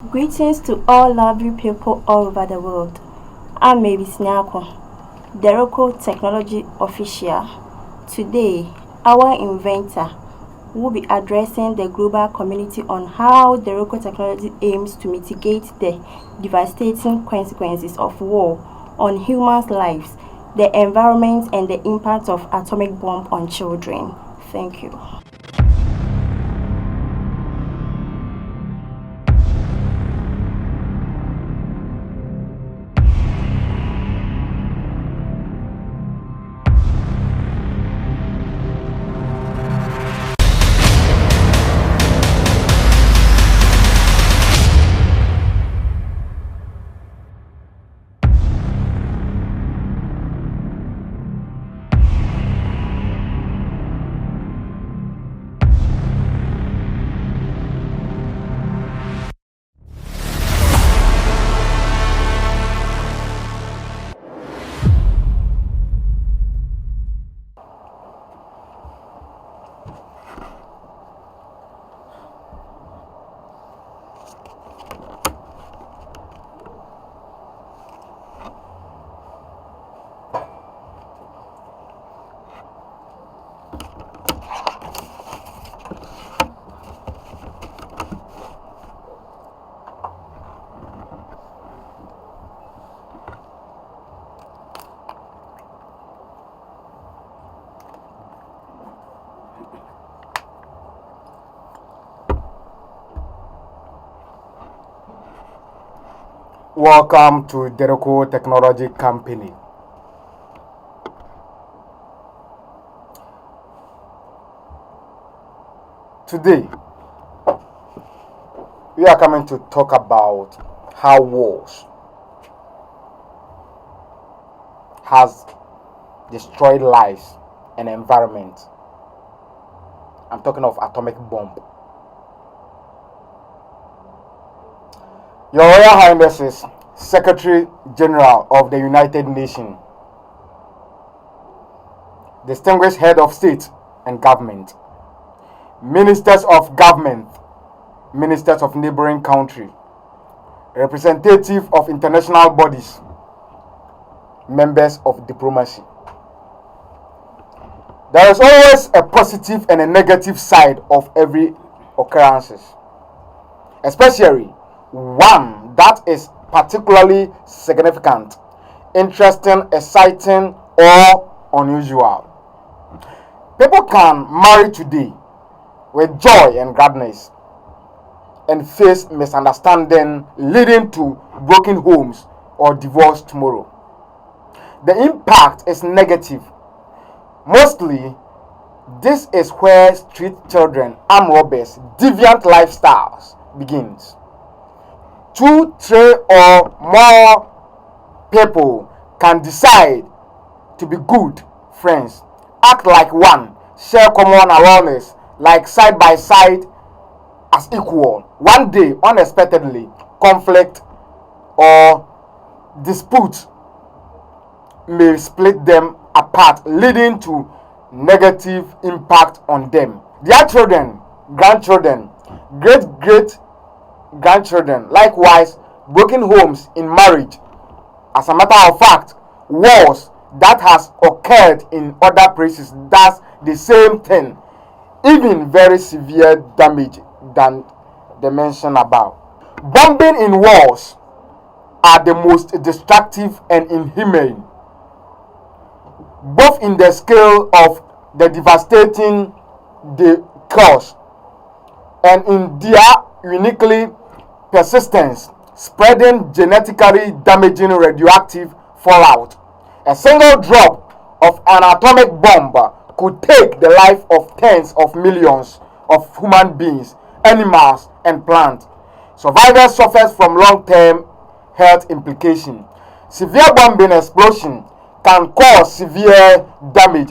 Greetings to all lovely people all over the world. I'm Mavis Nyako, Deroko Technology Official. Today, our inventor will be addressing the global community on how Deroko Technology aims to mitigate the devastating consequences of war on humans' lives, the environment, and the impact of atomic bomb on children. Thank you. Welcome to Deroko Technology Company. Today, we are coming to talk about how wars has destroyed lives and environment. I'm talking of atomic bomb. Your Royal Highnesses, Secretary General of the United Nations, distinguished head of state and government, ministers of government, ministers of neighboring country, representative of international bodies, members of diplomacy. There is always a positive and a negative side of every occurrences, especially one that is particularly significant, interesting, exciting, or unusual. People can marry today with joy and gladness and face misunderstanding leading to broken homes or divorce tomorrow. The impact is negative. Mostly, this is where street children, armed robbers, deviant lifestyles begins. 2, 3, or more people can decide to be good friends, act like one, share common awareness, like side by side as equal. One day, unexpectedly, conflict or dispute may split them apart, leading to negative impact on them, their children, grandchildren, great grandchildren. Likewise, broken homes in marriage. As a matter of fact, wars that has occurred in other places does the same thing, even very severe damage than the mentioned above. Bombing in wars are the most destructive and inhumane, both in the scale of the devastating they cause and in their uniquely persistence, spreading genetically damaging radioactive fallout. A single drop of an atomic bomb could take the life of tens of millions of human beings, animals, and plants. Survivors suffer from long-term health implications. Severe bombing explosion can cause severe damage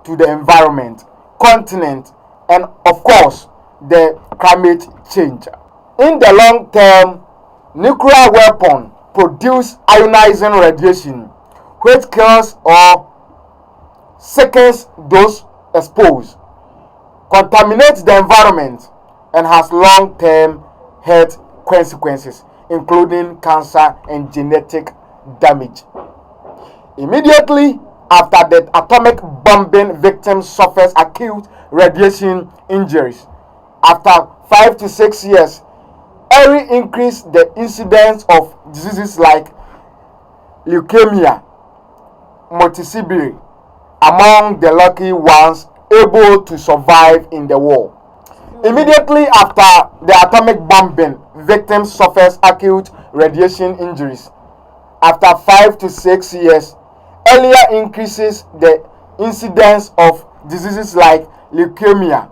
to the environment, continent, and of course, the climate change. In the long term, nuclear weapons produce ionizing radiation, which kills or sickens those exposed, contaminates the environment, and has long-term health consequences, including cancer and genetic damage. Immediately after the atomic bombing, victims suffer acute radiation injuries. After 5 to 6 years, every increase the incidence of diseases like leukemia, multiple among the lucky ones able to survive in the war. Immediately after the atomic bombing, victims suffer acute radiation injuries. After 5 to 6 years, earlier increases the incidence of diseases like leukemia,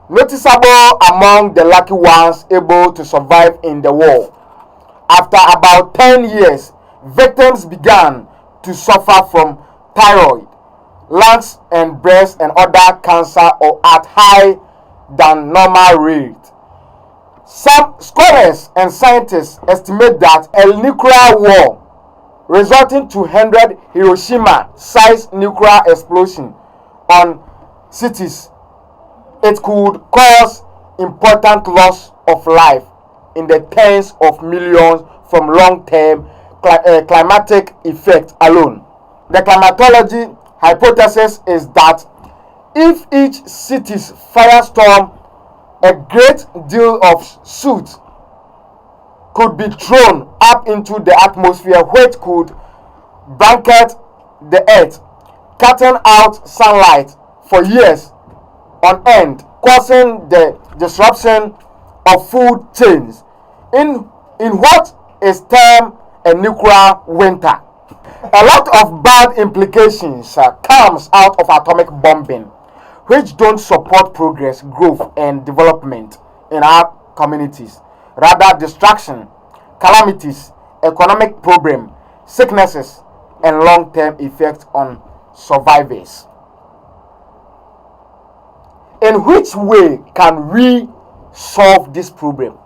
noticeable among the lucky ones able to survive in the war. After about 10 years, victims began to suffer from thyroid, lungs and breast and other cancer or at high than normal rate. Some scholars and scientists estimate that a nuclear war resulting to 100 Hiroshima-sized nuclear explosion on cities, it could cause important loss of life in the tens of millions from long-term climatic effect alone. The climatology hypothesis is that if each city's firestorm, a great deal of soot could be thrown up into the atmosphere, which could blanket the earth, cutting out sunlight for years on end, causing the disruption of food chains in what is termed a nuclear winter. A lot of bad implications comes out of atomic bombing, which don't support progress, growth, and development in our communities. Rather, destruction, calamities, economic problem, sicknesses, and long-term effects on survivors. In which way can we solve this problem?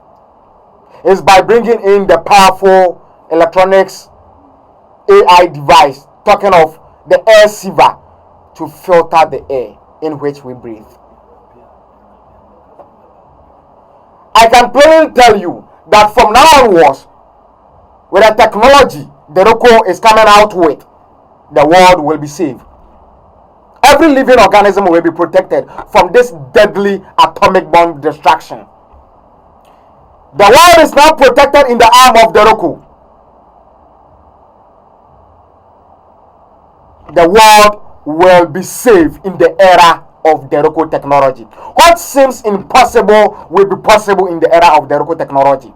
Is by bringing in the powerful electronics AI device, talking of the air sieve to filter the air in which we breathe. I can plainly tell you that from now onwards, with the technology Deroko is coming out with, the world will be saved. Every living organism will be protected from this deadly atomic bomb destruction. The world is now protected in the arm of Deroko. The world will be saved in the era of Deroko technology. What seems impossible will be possible in the era of Deroko technology.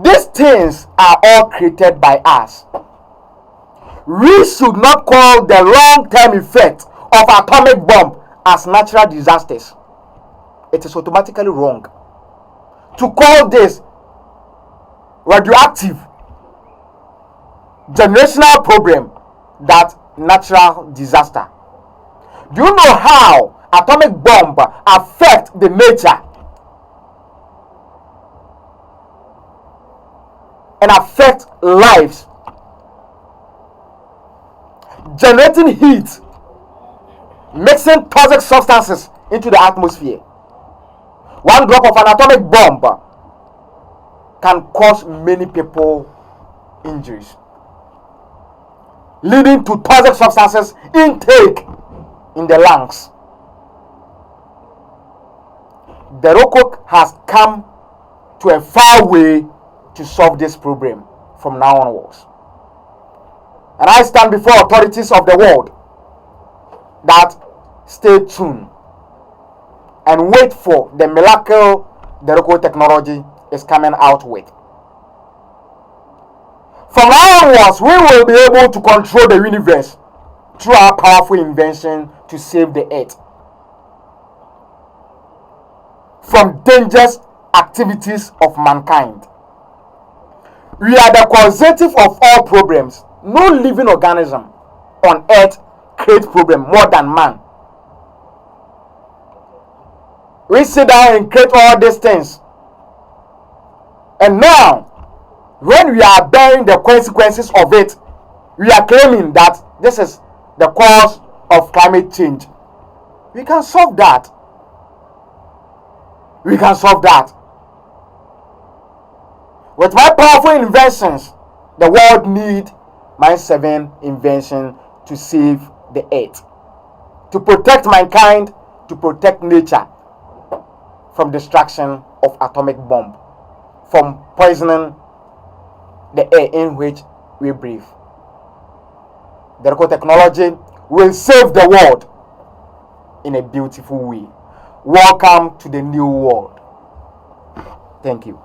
These things are all created by us. We should not call the long-term effect of atomic bomb as natural disasters. It is automatically wrong to call this radioactive generational problem that natural disaster. Do you know how atomic bomb affect the nature and affect lives? Generating heat, mixing toxic substances into the atmosphere. One drop of an atomic bomb can cause many people injuries, leading to toxic substances intake in the lungs. Deroko has come to a far way to solve this problem from now onwards. And I stand before authorities of the world that stay tuned and wait for the miracle Deroko technology is coming out with. From now onwards, we will be able to control the universe through our powerful invention to save the earth from dangerous activities of mankind. We are the causative of all problems. No living organism on earth creates problem more than man. We sit down and create all these things. And now, when we are bearing the consequences of it, we are claiming that this is the cause of climate change. We can solve that. We can solve that. With my powerful inventions, the world need my 7 invention to save the earth, to protect mankind, to protect nature from destruction of atomic bomb, from poisoning the air in which we breathe. Deroko technology will save the world in a beautiful way. Welcome to the new world. Thank you.